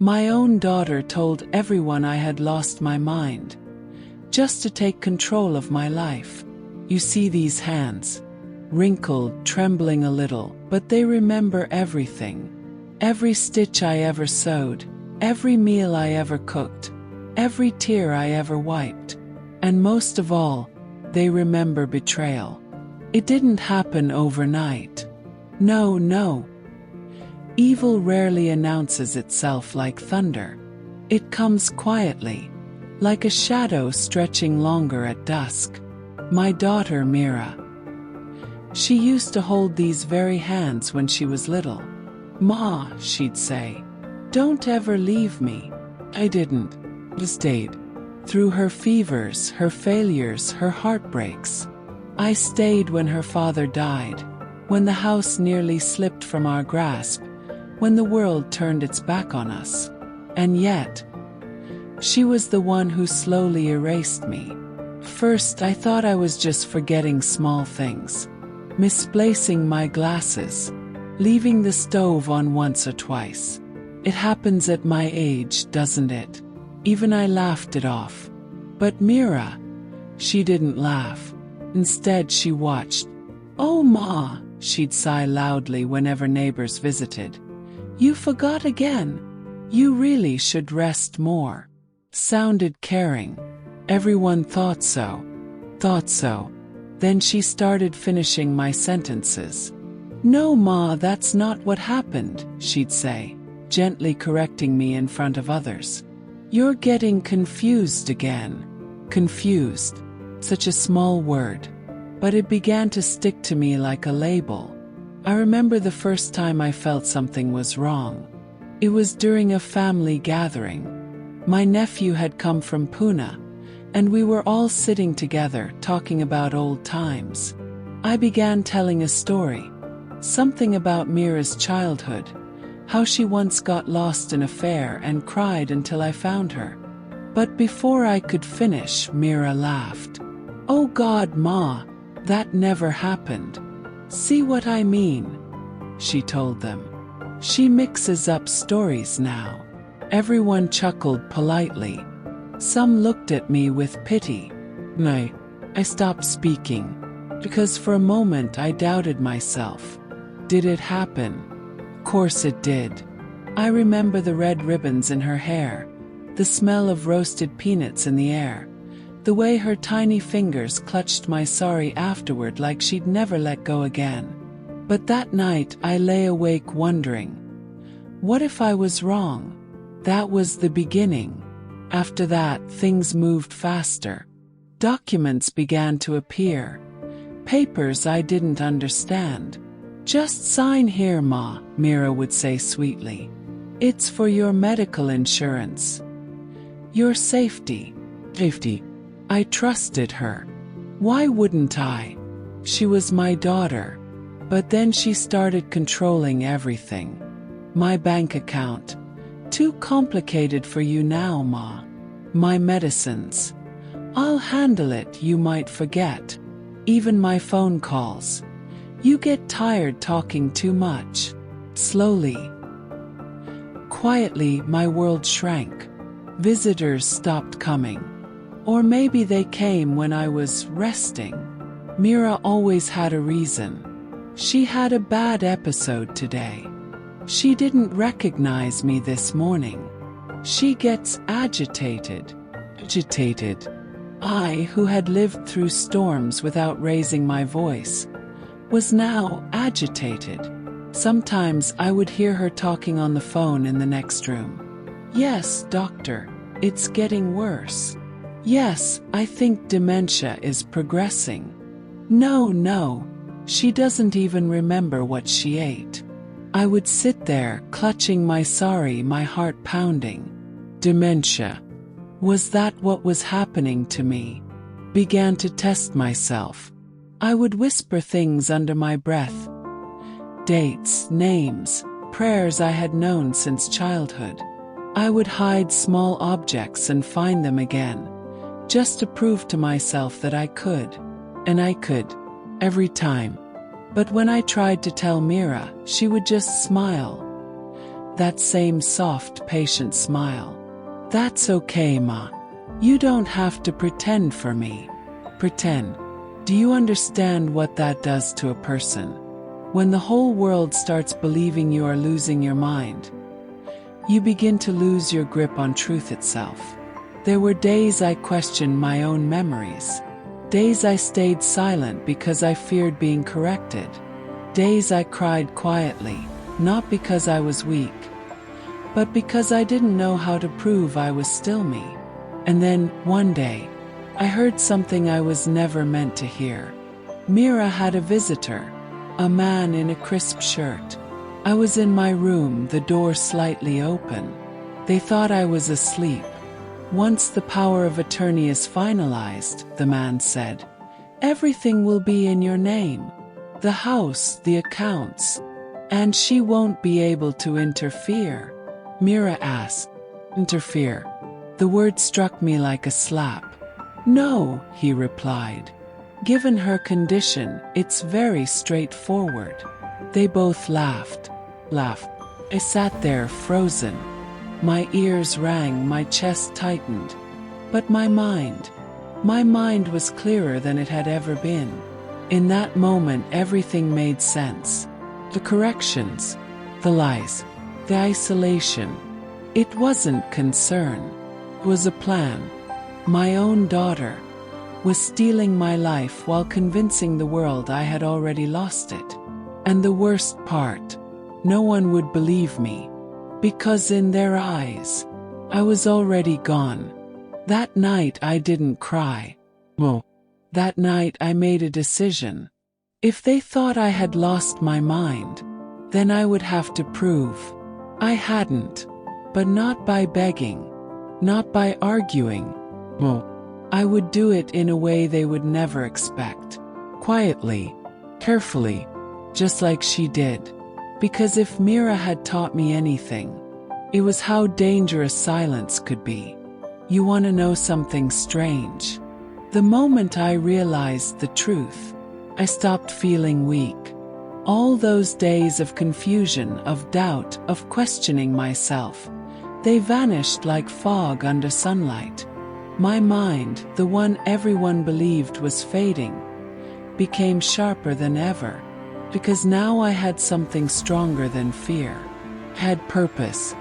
My own daughter told everyone I had lost my mind, just to take control of my life. You see these hands, wrinkled, trembling a little, but they remember everything. Every stitch I ever sewed, every meal I ever cooked, every tear I ever wiped. And most of all, they remember betrayal. It didn't happen overnight. No. Evil rarely announces itself like thunder. It comes quietly, like a shadow stretching longer at dusk. My daughter Mira. She used to hold these very hands when she was little. "Ma," she'd say, "don't ever leave me." I didn't. I stayed. Through her fevers, her failures, her heartbreaks. I stayed when her father died, when the house nearly slipped from our grasp, when the world turned its back on us. And yet, she was the one who slowly erased me. First, I thought I was just forgetting small things, misplacing my glasses, leaving the stove on once or twice. It happens at my age, doesn't it? Even I laughed it off. But Mira, she didn't laugh. Instead, she watched. "Oh, Ma," she'd sigh loudly whenever neighbors visited. "You forgot again. You really should rest more." Sounded caring. Everyone thought so. Then she started finishing my sentences. "No, Ma, that's not what happened," she'd say, gently correcting me in front of others. "You're getting confused again." Confused. Such a small word. But it began to stick to me like a label. I remember the first time I felt something was wrong. It was during a family gathering. My nephew had come from Pune, and we were all sitting together talking about old times. I began telling a story. Something about Mira's childhood, how she once got lost in a fair and cried until I found her. But before I could finish, Mira laughed. "Oh God, Ma, that never happened. See what I mean?" she told them. "She mixes up stories now." Everyone chuckled politely. Some looked at me with pity. I stopped speaking, because for a moment I doubted myself. Did it happen? Of course it did. I remember the red ribbons in her hair, the smell of roasted peanuts in the air, the way her tiny fingers clutched my sari afterward like she'd never let go again. But that night I lay awake wondering, what if I was wrong? That was the beginning. After that, things moved faster. Documents began to appear. Papers I didn't understand. "Just sign here, Ma," Mira would say sweetly. "It's for your medical insurance. Your safety." I trusted her. Why wouldn't I? She was my daughter. But then she started controlling everything. My bank account. "Too complicated for you now, Ma." My medicines. "I'll handle it, you might forget." Even my phone calls. "You get tired talking too much." Slowly, quietly, my world shrank. Visitors stopped coming. Or maybe they came when I was resting. Mira always had a reason. She had a bad episode today. She didn't recognize me this morning. She gets agitated. I, who had lived through storms without raising my voice, was now agitated. Sometimes I would hear her talking on the phone in the next room. "Yes, doctor, it's getting worse. Yes, I think dementia is progressing. No, she doesn't even remember what she ate." I would sit there, clutching my sari, my heart pounding. Dementia. Was that what was happening to me? Began to test myself. I would whisper things under my breath. Dates, names, prayers I had known since childhood. I would hide small objects and find them again, just to prove to myself that I could. And I could. Every time. But when I tried to tell Mira, she would just smile. that same soft, patient smile. "That's okay, Ma. You don't have to pretend for me." Pretend. Do you understand what that does to a person? When the whole world starts believing you are losing your mind, you begin to lose your grip on truth itself. There were days I questioned my own memories. Days I stayed silent because I feared being corrected. Days I cried quietly, not because I was weak, but because I didn't know how to prove I was still me. And then, one day, I heard something I was never meant to hear. Mira had a visitor, a man in a crisp shirt. I was in my room, the door slightly open. They thought I was asleep. "Once the power of attorney is finalized," the man said, "everything will be in your name. The house, the accounts. And she won't be able to interfere." Mira asked, "Interfere?" The word struck me like a slap. "No," he replied. "Given her condition, it's very straightforward." They both laughed. I sat there frozen. My ears rang, my chest tightened. But my mind was clearer than it had ever been. In that moment, everything made sense. The corrections, the lies, the isolation. It wasn't concern. It was a plan. My own daughter was stealing my life while convincing the world I had already lost it. And the worst part, no one would believe me, because in their eyes, I was already gone. That night I didn't cry. That night I made a decision. If they thought I had lost my mind, then I would have to prove I hadn't. But not by begging, not by arguing. I would do it in a way they would never expect. Quietly, carefully, just like she did. Because if Mira had taught me anything, it was how dangerous silence could be. You want to know something strange? The moment I realized the truth, I stopped feeling weak. All those days of confusion, of doubt, of questioning myself, they vanished like fog under sunlight. My mind, the one everyone believed was fading, became sharper than ever, because now I had something stronger than fear. I had purpose,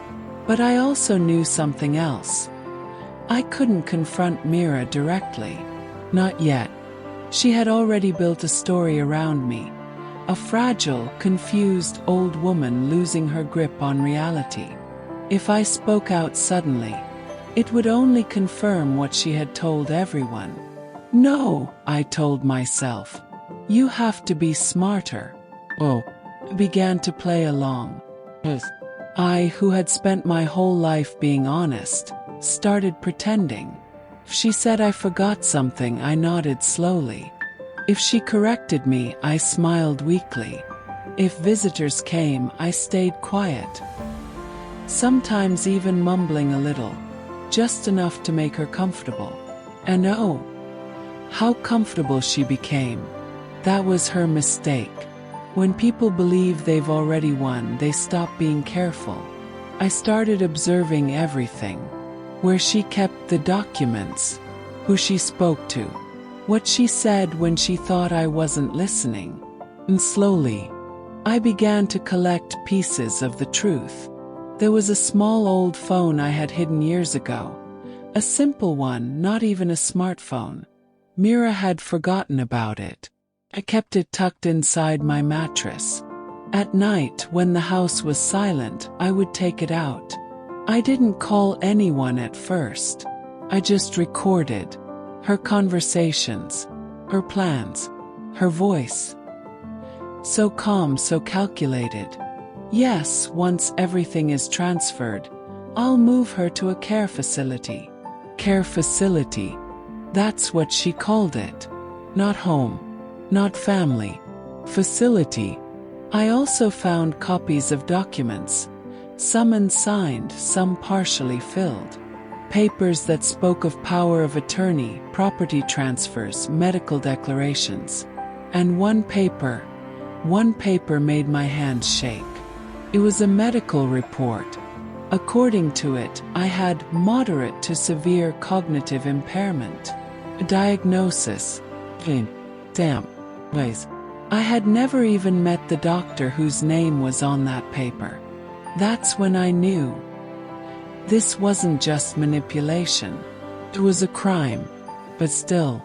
but I also knew something else. I couldn't confront Mira directly. Not yet. She had already built a story around me. A fragile, confused old woman losing her grip on reality. If I spoke out suddenly, it would only confirm what she had told everyone. "No," I told myself. "You have to be smarter." I began to play along. I, who had spent my whole life being honest, started pretending. If she said I forgot something, I nodded slowly. If she corrected me, I smiled weakly. If visitors came, I stayed quiet. Sometimes even mumbling a little, just enough to make her comfortable. And oh, how comfortable she became. That was her mistake. When people believe they've already won, they stop being careful. I started observing everything. Where she kept the documents, who she spoke to, what she said when she thought I wasn't listening. And slowly, I began to collect pieces of the truth. There was a small old phone I had hidden years ago. A simple one, not even a smartphone. Mira had forgotten about it. I kept it tucked inside my mattress. At night, when the house was silent, I would take it out. I didn't call anyone at first. I just recorded her conversations, her plans, her voice. So calm, so calculated. Yes, once everything is transferred, I'll move her to a care facility. Care facility. That's what she called it. Not home. Not family. Facility. I also found copies of documents. Some unsigned, some partially filled. Papers that spoke of power of attorney, property transfers, medical declarations. And one paper made my hands shake. It was a medical report. According to it, I had moderate to severe cognitive impairment. A diagnosis. Damn. Ways. I had never even met the doctor whose name was on that paper. That's when I knew. This wasn't just manipulation. It was a crime. But still,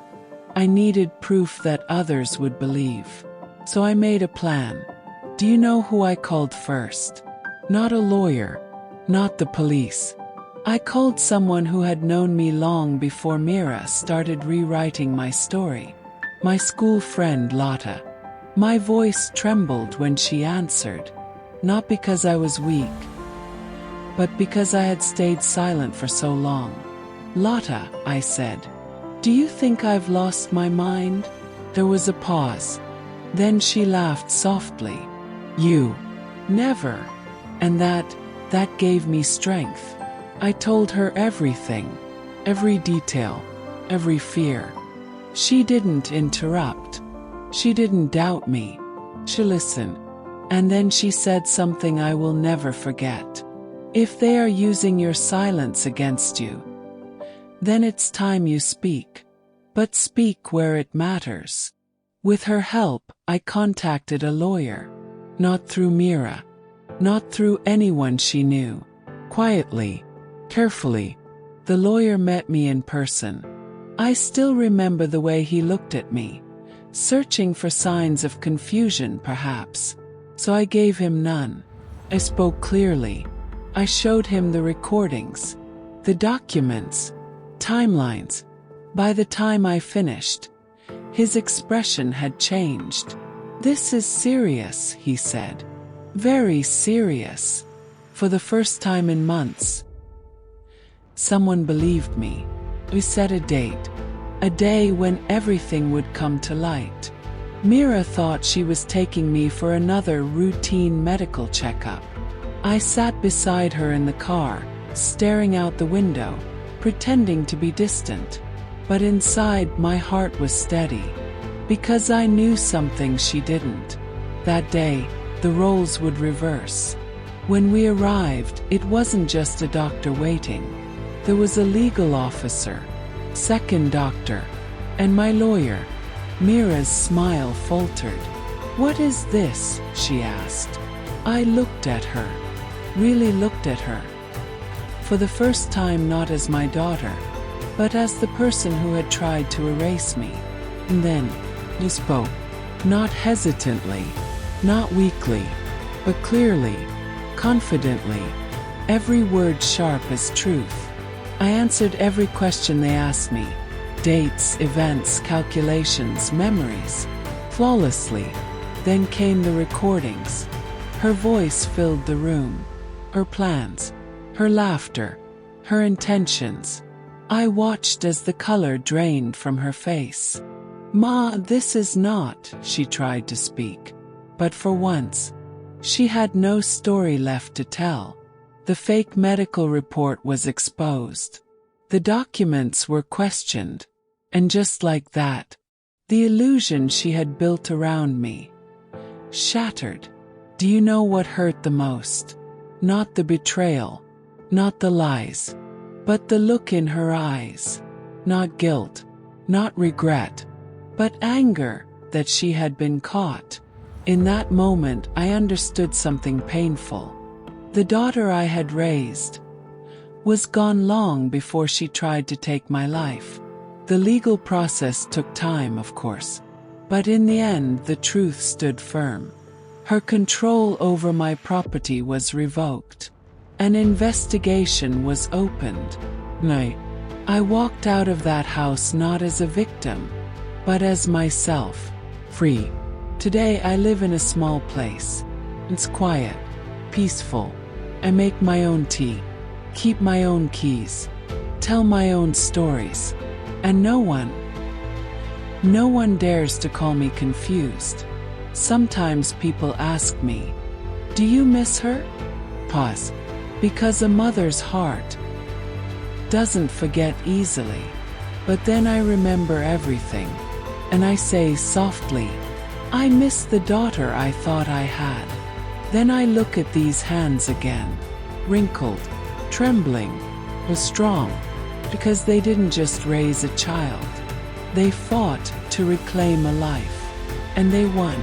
I needed proof that others would believe. So I made a plan. Do you know who I called first? Not a lawyer. Not the police. I called someone who had known me long before Mira started rewriting my story. My school friend Lotta. My voice trembled when she answered. Not because I was weak, but because I had stayed silent for so long. Lotta, I said, do you think I've lost my mind? There was a pause. Then she laughed softly. You. Never. And that gave me strength. I told her everything. Every detail. Every fear. She didn't interrupt. She didn't doubt me. She listened. And then she said something I will never forget. If they are using your silence against you, then it's time you speak. But speak where it matters. With her help, I contacted a lawyer. Not through Mira. Not through anyone she knew. Quietly, carefully, the lawyer met me in person. I still remember the way he looked at me, searching for signs of confusion perhaps. So I gave him none. I spoke clearly. I showed him the recordings, the documents, timelines. By the time I finished, his expression had changed. This is serious, he said. Very serious. For the first time in months. Someone believed me. We set a date. A day when everything would come to light. Mira thought she was taking me for another routine medical checkup. I sat beside her in the car, staring out the window, pretending to be distant. But inside my heart was steady. Because I knew something she didn't. That day, the roles would reverse. When we arrived, it wasn't just a doctor waiting. There was a legal officer, second doctor, and my lawyer. Mira's smile faltered. What is this? She asked. I looked at her. Really looked at her. For the first time, not as my daughter, but as the person who had tried to erase me. And then, he spoke. Not hesitantly, not weakly, but clearly, confidently, every word sharp as truth. I answered every question they asked me. Dates, events, calculations, memories. Flawlessly. Then came the recordings. Her voice filled the room. Her plans. Her laughter. Her intentions. I watched as the color drained from her face. Ma, this is not, she tried to speak. But for once, she had no story left to tell. The fake medical report was exposed. The documents were questioned. And just like that, the illusion she had built around me shattered. Do you know what hurt the most? Not the betrayal, not the lies, but the look in her eyes. Not guilt, not regret, but anger that she had been caught. In that moment, I understood something painful. The daughter I had raised was gone long before she tried to take my life. The legal process took time, of course, but in the end the truth stood firm. Her control over my property was revoked. An investigation was opened. I walked out of that house not as a victim, but as myself, free. Today I live in a small place. It's quiet, peaceful. I make my own tea, keep my own keys, tell my own stories. And no one dares to call me confused. Sometimes people ask me, do you miss her? Pause. Because a mother's heart doesn't forget easily. But then I remember everything. And I say softly, I miss the daughter I thought I had. Then I look at these hands again, wrinkled, trembling, but strong, because they didn't just raise a child. They fought to reclaim a life. And they won.